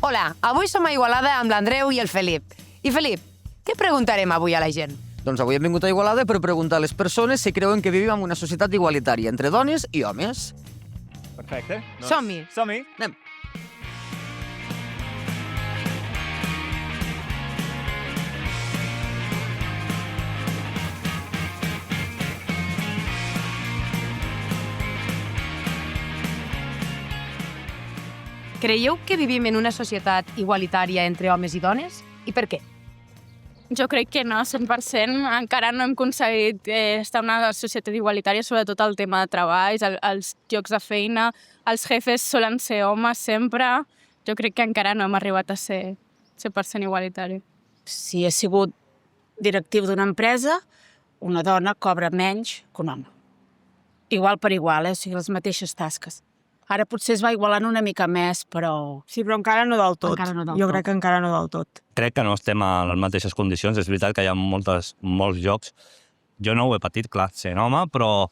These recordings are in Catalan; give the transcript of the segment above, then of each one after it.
Hola, avui som a Igualada amb l'Andreu i el Felip. I Felip, què preguntarem avui a la gent? Doncs avui hem vingut a Igualada per preguntar a les persones si creuen que vivim en una societat igualitària entre dones i homes. Perfecte. Som-hi. Som-hi. Anem. Creieu que vivim en una societat igualitària entre homes i dones? I per què? Jo crec que no, 100%. Encara no hem aconseguit estar en una societat igualitària, sobretot el tema de treballs, els llocs de feina, els jefes solen ser homes sempre. Jo crec que encara no hem arribat a ser 100% igualitari. Si he sigut directiu d'una empresa, una dona cobra menys que un home. Igual per igual, o sigui, les mateixes tasques. Ara potser es va igualant una mica més, però... Sí, però encara no del tot. Encara no del jo tot. crec que encara no del tot. Crec que no estem a les mateixes condicions. És veritat que hi ha molts llocs. Jo no ho he patit, clar, sent home, però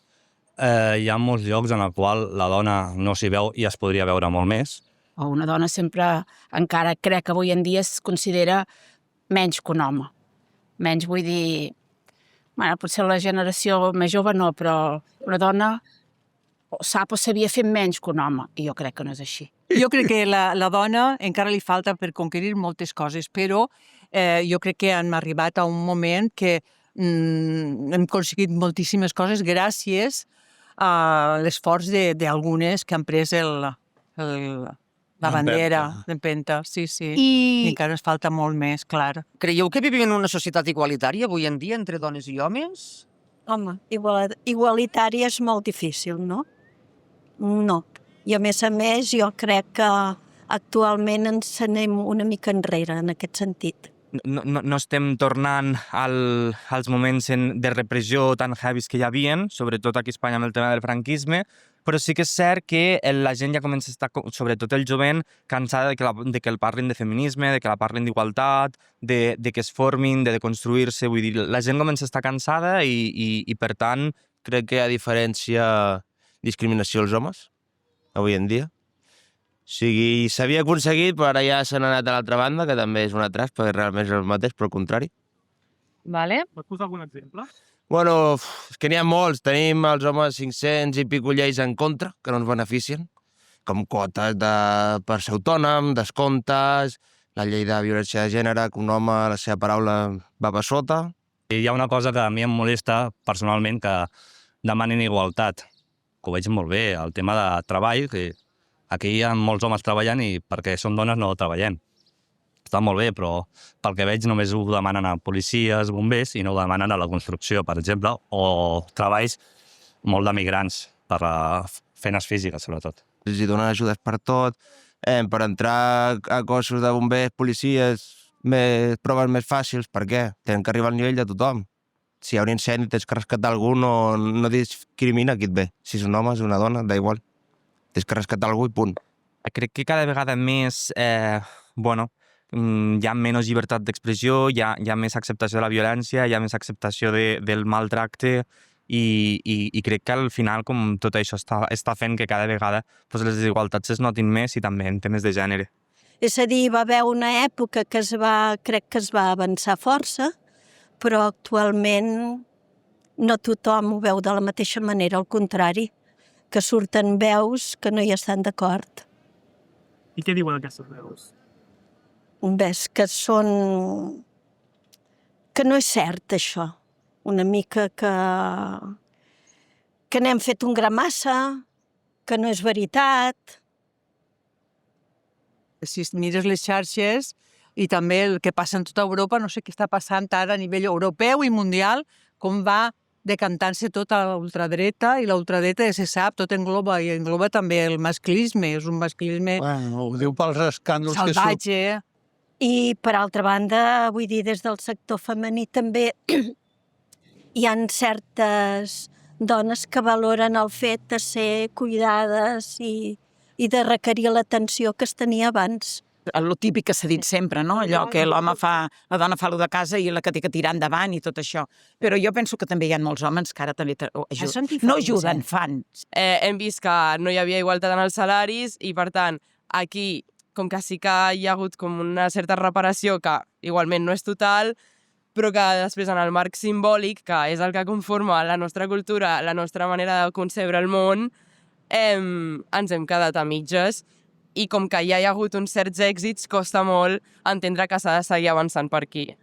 hi ha molts llocs en els quals la dona no s'hi veu i es podria veure molt més. O una dona sempre, encara crec que avui en dia es considera menys que un home. Menys vull dir... Bueno, potser la generació més jove no, però una dona sap o sabia fer menys que un home, i jo crec que no és així. Jo crec que la dona encara li falta per conquerir moltes coses, però jo crec que hem arribat a un moment que hem aconseguit moltíssimes coses gràcies a l'esforç d'algunes que han pres la bandera d'empenta. Sí, sí. I encara ens falta molt més, clar. Creieu que vivim en una societat igualitària avui en dia entre dones i homes? Home, igualitària és molt difícil, no? No. I a més, jo crec que actualment ens anem una mica enrere en aquest sentit. No estem tornant als moments de repressió tan heavies que hi havia, sobretot aquí a Espanya amb el tema del franquisme, però sí que és cert que la gent ja comença a estar, sobretot el jovent, cansada de que el parlin de feminisme, de que la parlin d'igualtat, de que es formin, de construir-se. Vull dir, la gent comença a estar cansada i per tant... Crec que hi ha diferència, discriminació als homes, avui en dia. O sigui, s'havia aconseguit, però ara ja s'han anat a l'altra banda, que també és una traspa, perquè realment és el mateix, però al contrari. Vale. Pots posar algun exemple? Bueno, és que n'hi ha molts. Tenim els homes 500 i pico lleis en contra, que no ens beneficien, com quotes per ser autònom, descomptes, la llei de violència de gènere, que un home, la seva paraula, va per sota. I hi ha una cosa que a mi em molesta personalment, que demanin igualtat, que ho veig molt bé, el tema de treball, que aquí hi ha molts homes treballant i perquè som dones no treballem. Està molt bé, però pel que veig només ho demanen a policies, bombers, i no ho demanen a la construcció, per exemple, o treballs molt de migrants per a feines físiques, sobretot. Els donen ajudes per tot, per entrar a cossos de bombers, policies, proves més fàcils. Per què? Tenen que arribar al nivell de tothom. Si hi ha un incendi tens que rescatar algú, no discrimina qui et ve. Si és un home, és una dona, da igual. Tens que rescatar algú i punt. Crec que cada vegada més, hi ha menys llibertat d'expressió, hi ha més acceptació de la violència, hi ha més acceptació del maltracte i crec que al final com tot això està fent que cada vegada les desigualtats es notin més i també en temes de gènere. És a dir, va haver una època que crec que es va avançar força, però actualment no tothom ho veu de la mateixa manera, al contrari, que surten veus que no hi estan d'acord. I què diuen aquestes veus? Ves que que no és cert, això. Una mica que n'hem fet un gra massa, que no és veritat. Si mires les xarxes i també el que passa en tota Europa, no sé què està passant ara a nivell europeu i mundial, com va decantant-se tot a l'ultradreta, i l'ultradreta ja se sap, tot engloba, i engloba també el masclisme, és un masclisme Bueno, ho diu pels escàndols que salvatge. I, per altra banda, vull dir, des del sector femení també hi ha certes dones que valoren el fet de ser cuidades i de requerir l'atenció que es tenia abans. El típic que s'ha dit sempre, no? Allò que la dona fa lo de casa i la que té que tirar endavant i tot això. Però jo penso que també hi ha molts homes que ara també no ajuden, fan. Hem vist que no hi havia igualtat en els salaris i, per tant, aquí com que sí que hi ha hagut com una certa reparació que igualment no és total, però que després en el marc simbòlic, que és el que conforma la nostra cultura, la nostra manera de concebre el món, ens hem quedat a mitges i com que ja hi ha hagut uns certs èxits, costa molt entendre que s'ha de seguir avançant per aquí.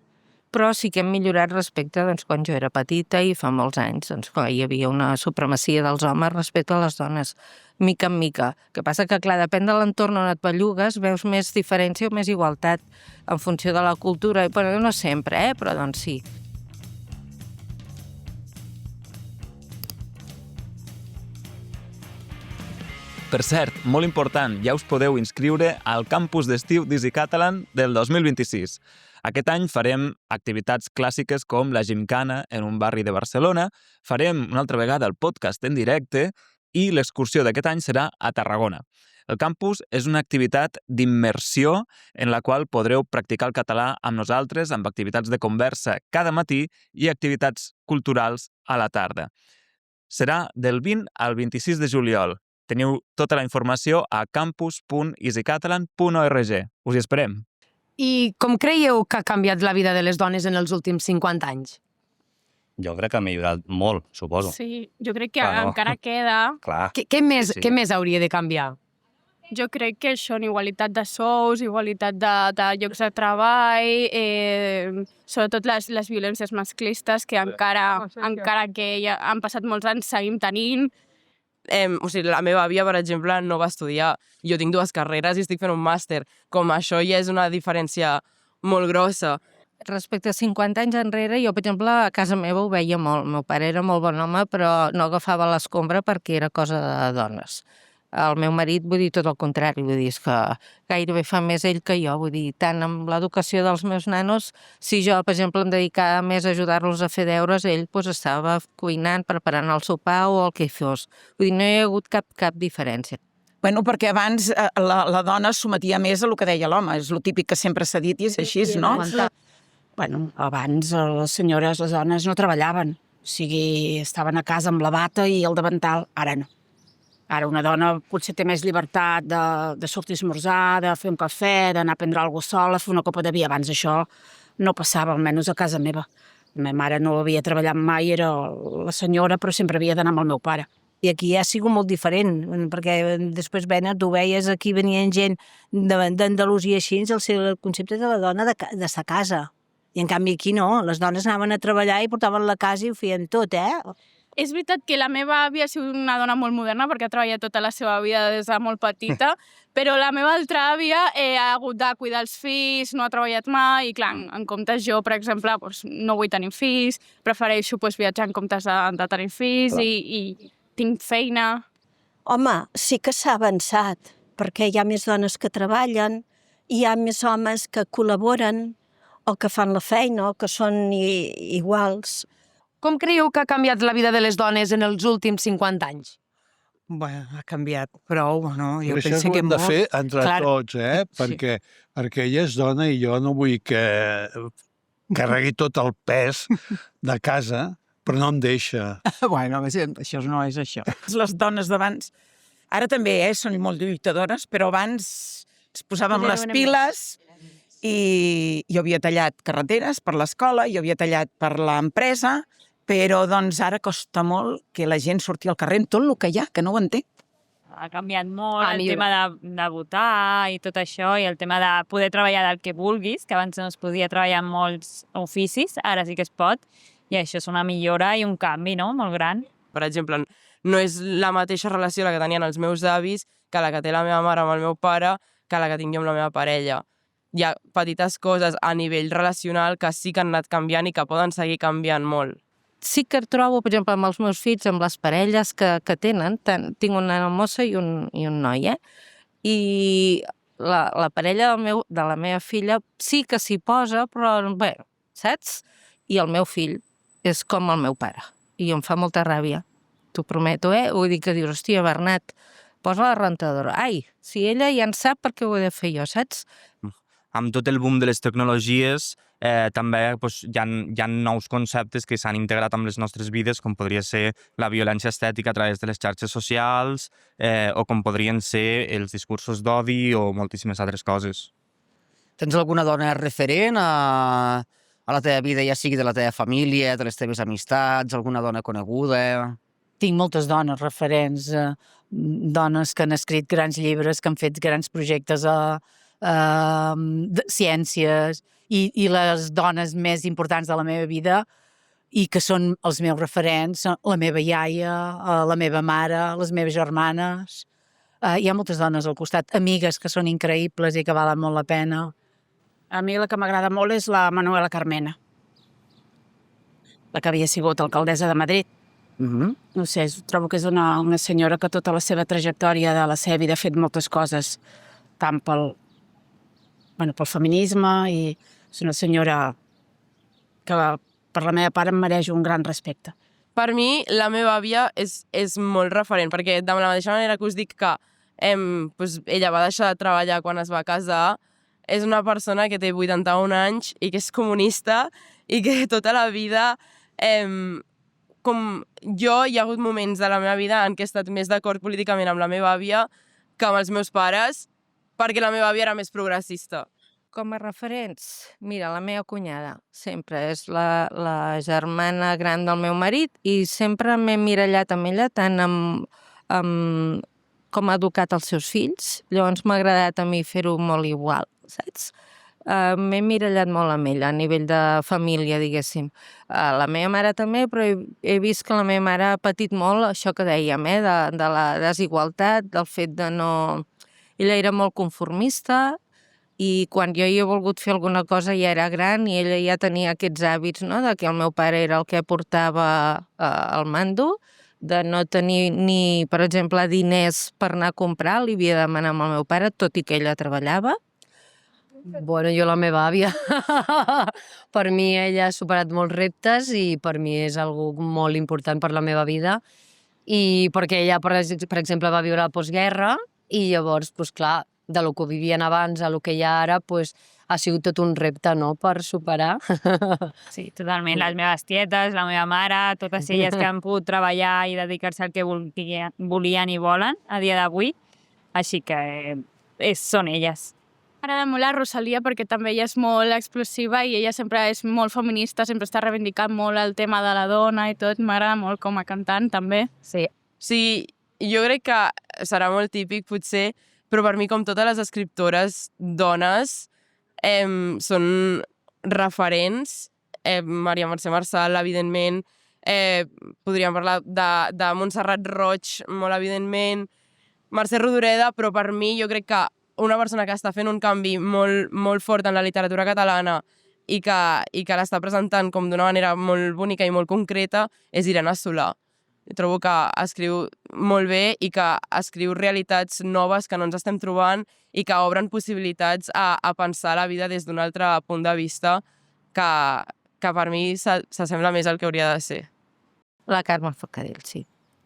Però sí que hem millorat respecte quan jo era petita i fa molts anys, clar, hi havia una supremacia dels homes respecte a les dones, mica en mica. El que passa que, clar, depèn de l'entorn on et bellugues, veus més diferència o més igualtat en funció de la cultura. Però no sempre, però doncs sí. Per cert, molt important, ja us podeu inscriure al campus d'estiu d'Easy Catalan del 2026. Aquest any farem activitats clàssiques com la gimcana en un barri de Barcelona, farem una altra vegada el podcast en directe i l'excursió d'aquest any serà a Tarragona. El campus és una activitat d'immersió en la qual podreu practicar el català amb nosaltres, amb activitats de conversa cada matí i activitats culturals a la tarda. Serà del 20 al 26 de juliol. Teniu tota la informació a campus.easycatalan.org. Us hi esperem. I com creieu que ha canviat la vida de les dones en els últims 50 anys? Jo crec que ha millorat molt, suposo. Sí, jo crec que Clar, no? encara queda. Clar. Què més hauria de canviar? Jo crec que això, igualitat de sous, igualitat de llocs de treball, sobretot les violències masclistes que encara que ja han passat molts anys seguim tenint. O sigui, la meva àvia, per exemple, no va estudiar. Jo tinc 2 carreres i estic fent un màster. Com això ja és una diferència molt grossa. Respecte a 50 anys enrere, jo, per exemple, a casa meva ho veia molt. El meu pare era molt bon home, però no agafava l'escombra perquè era cosa de dones. El meu marit, vull dir, tot el contrari, vull dir, és que gairebé fa més ell que jo, vull dir, tant amb l'educació dels meus nanos, si jo, per exemple, em dedicava més a ajudar-los a fer deures, ell estava cuinant, preparant el sopar o el que fos. Vull dir, no hi ha hagut cap diferència. Bueno, perquè abans la dona es sometia més a el que deia l'home, és el típic que sempre s'ha dit i és així, no? Bueno, abans les senyores, les dones no treballaven, o sigui, estaven a casa amb la bata i el davantal, ara no. Ara una dona potser té més llibertat de sortir a esmorzar, de fer un cafè, d'anar a prendre alguna cosa sola, fer una copa de vi. Abans això no passava, almenys a casa meva. La meva mare no havia treballat mai, era la senyora, però sempre havia d'anar amb el meu pare. I aquí ha sigut molt diferent, perquè després, Bena, tu veies aquí venien gent d'Andalusia així, el concepte de la dona d'estar a casa. I en canvi aquí no, les dones anaven a treballar i portaven la casa i ho feien tot, És veritat que la meva àvia ha sigut una dona molt moderna perquè ha treballat tota la seva vida des de molt petita, però la meva altra àvia ha hagut de cuidar els fills, no ha treballat mai, i clar, en comptes jo, per exemple, no vull tenir fills, prefereixo viatjar en comptes de tenir fills i tinc feina. Home, sí que s'ha avançat, perquè hi ha més dones que treballen, hi ha més homes que col·laboren, o que fan la feina, o que són iguals. Com creieu que ha canviat la vida de les dones en els últims 50 anys? Bé, ha canviat prou, no? Jo Però això penso ho que hem de fer entre tots, Sí. perquè ella és dona i jo no vull que carregui tot el pes de casa, però no em deixa. Bueno, això no és això. Les dones d'abans, ara també són molt lluitadores, però abans ens posàvem les piles i jo havia tallat carreteres per l'escola, jo havia tallat per l'empresa, però doncs ara costa molt que la gent surti al carrer amb tot el que hi ha, que no ho entenc. Ha canviat molt el tema de votar i tot això, i el tema de poder treballar del que vulguis, que abans no es podia treballar en molts oficis, ara sí que es pot, i això és una millora i un canvi, no?, molt gran. Per exemple, no és la mateixa relació la que tenien els meus avis que la que té la meva mare amb el meu pare que la que tinc jo amb la meva parella. Hi ha petites coses a nivell relacional que sí que han anat canviant i que poden seguir canviant molt. Sí que trobo, per exemple, amb els meus fills, amb les parelles que tenen, tinc una mossa i un noi, i la parella de la meva filla sí que s'hi posa, però, bé, saps? I el meu fill és com el meu pare, i em fa molta ràbia, t'ho prometo, Vull dir que dius, hòstia, Bernat, posa la rentadora. Ai, si ella ja en sap, per què ho he de fer jo, saps? amb tot el boom de les tecnologies, també hi ha nous conceptes que s'han integrat amb les nostres vides, com podria ser la violència estètica a través de les xarxes socials, o com podrien ser els discursos d'odi o moltíssimes altres coses. Tens alguna dona referent a la teva vida, ja sigui de la teva família, de les teves amistats, alguna dona coneguda? Tinc moltes dones referents, dones que han escrit grans llibres, que han fet grans projectes de ciències, i les dones més importants de la meva vida i que són els meus referents, són la meva iaia, la meva mare, les meves germanes. Hi ha moltes dones al costat, amigues que són increïbles i que valen molt la pena. A mi la que m'agrada molt és la Manuela Carmena, la que havia sigut alcaldessa de Madrid. No sé, trobo que és una senyora que tota la seva trajectòria de la seva vida ha fet moltes coses, tant pel feminisme, i és una senyora que per la meva part em mereix un gran respecte. Per mi, la meva àvia és molt referent, perquè de la mateixa manera que us dic que ella va deixar de treballar quan es va casar, és una persona que té 81 anys i que és comunista i que tota la vida, com jo, hi ha hagut moments de la meva vida en què he estat més d'acord políticament amb la meva àvia que amb els meus pares, perquè la meva àvia era més progressista. Com a referents, mira, la meva cunyada sempre és la germana gran del meu marit i sempre m'he mirallat amb ella tant amb com ha educat els seus fills. Llavors m'ha agradat a mi fer-ho molt igual, saps? M'he mirallat molt amb ella, a nivell de família, diguéssim. La meva mare també, però he vist que la meva mare ha patit molt això que dèiem, de la desigualtat, del fet de no... Ella era molt conformista i quan jo hi he volgut fer alguna cosa ja era gran i ella ja tenia aquests hàbits, no?, de que el meu pare era el que portava al mando, de no tenir ni, per exemple, diners per anar a comprar, li havia de demanar al meu pare, tot i que ella treballava. Bueno, jo la meva àvia, per mi ella ha superat molts reptes i per mi és algo molt important per la meva vida i perquè ella, per exemple, va viure la postguerra i llavors, doncs clar, de lo que vivien abans a lo que hi ha ara, doncs ha sigut tot un repte, no?, per superar. Sí, totalment. Les meves tietes, la meva mare, totes elles que han pogut treballar i dedicar-se al que volien i volen a dia d'avui. Així que són elles. M'agrada molt la Rosalia perquè també ella és molt explosiva i ella sempre és molt feminista, sempre està reivindicant molt el tema de la dona i tot. M'agrada molt com a cantant, també. Sí. Sí, jo crec que serà molt típic, potser, però per mi, com totes les escriptores dones, són referents. Maria Mercè Marçal, evidentment. Podríem parlar de Montserrat Roig, molt evidentment. Mercè Rodoreda, però per mi jo crec que una persona que està fent un canvi molt, molt fort en la literatura catalana i que l'està presentant com d'una manera molt bonica i molt concreta és Irene Solà. Trobo que escriu molt bé i que escriu realitats noves que no ens estem trobant i que obren possibilitats a pensar la vida des d'un altre punt de vista que per mi s'assembla més al que hauria de ser. La Carme Forcadell, sí.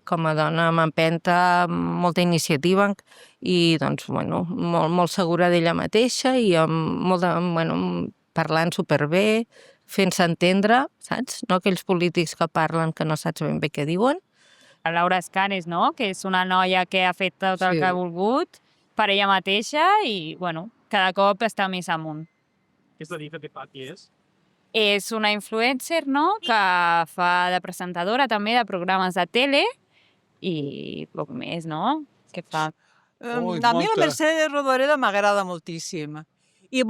Com a dona m'empenta, molta iniciativa i, doncs, bueno, molt segura d'ella mateixa i parlant superbé, fent-se entendre, saps? No aquells polítics que parlen que no saps ben bé què diuen. Laura Escanes, no?, que és una noia que ha fet tot el que ha volgut per ella mateixa i, bueno, cada cop està més amunt. Què és la dica que fa? Qui és? És una influencer, no?, que fa de presentadora també de programes de tele i poc més, no?, què fa? A mi la Mercè Rodoreda m'agrada moltíssim. I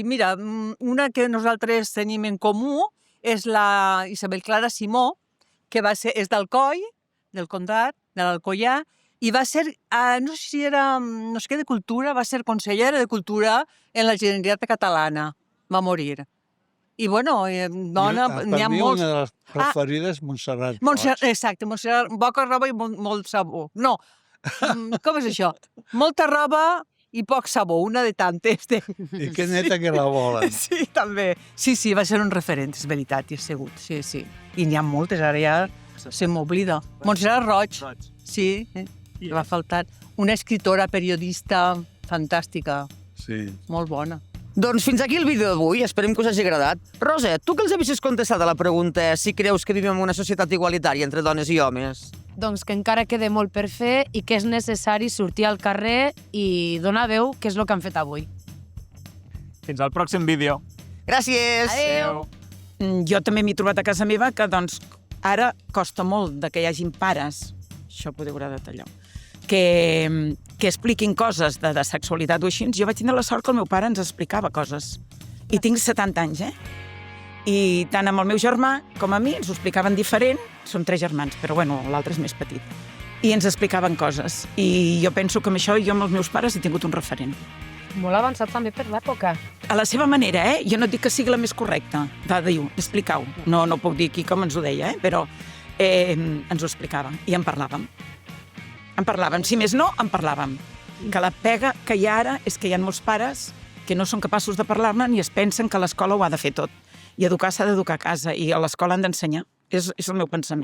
mira, una que nosaltres tenim en comú és la Isabel Clara Simó, que és d'Alcoi, del Comtat, de l'Alcoià, i va ser, no sé si era, no sé què, de Cultura, va ser consellera de Cultura en la Generalitat Catalana. Va morir. I, bueno, dona, n'hi ha molts... Per mi una de les preferides, Montserrat Roig. Exacte, Montserrat, poca roba i molt sabó. No, com és això? Molta roba i poc sabó, una de tantes. I que neta que la volen. Sí, també. Sí, va ser un referent, és veritat, i és segut, sí. I n'hi ha moltes, ara ja se m'oblida. Montserrat Roig, sí, m'ha faltat. Una escritora, periodista fantàstica. Sí. Molt bona. Doncs fins aquí el vídeo d'avui, esperem que us hagi agradat. Rosa, tu que els havies contestat a la pregunta si creus que vivim en una societat igualitària entre dones i homes? Doncs que encara queda molt per fer i que és necessari sortir al carrer i donar veu, que és el que han fet avui. Fins al pròxim vídeo. Gràcies! Adéu! Jo també m'he trobat a casa meva que, doncs, ara costa molt de que hi hagin pares, això podeu haver de tallar, que expliquin coses de sexualitat o així. Jo vaig tindre la sort que el meu pare ens explicava coses. I tinc 70 anys, I tant amb el meu germà com a mi ens ho explicaven diferent. Som 3 germans, però bueno, l'altre és més petit. I ens explicaven coses. I jo penso que amb això jo amb els meus pares he tingut un referent. Molt avançat també per l'època. A la seva manera, Jo no dic que sigui la més correcta. Diu, explicar-ho. No puc dir aquí com ens ho deia, però ens ho explicava i en parlàvem. Si més no, en parlàvem. Que la pega que hi ha ara és que hi ha molts pares que no són capaços de parlar-ne ni es pensen que l'escola ho ha de fer tot. I educar s'ha d'educar a casa i a l'escola han d'ensenyar. És el meu pensament.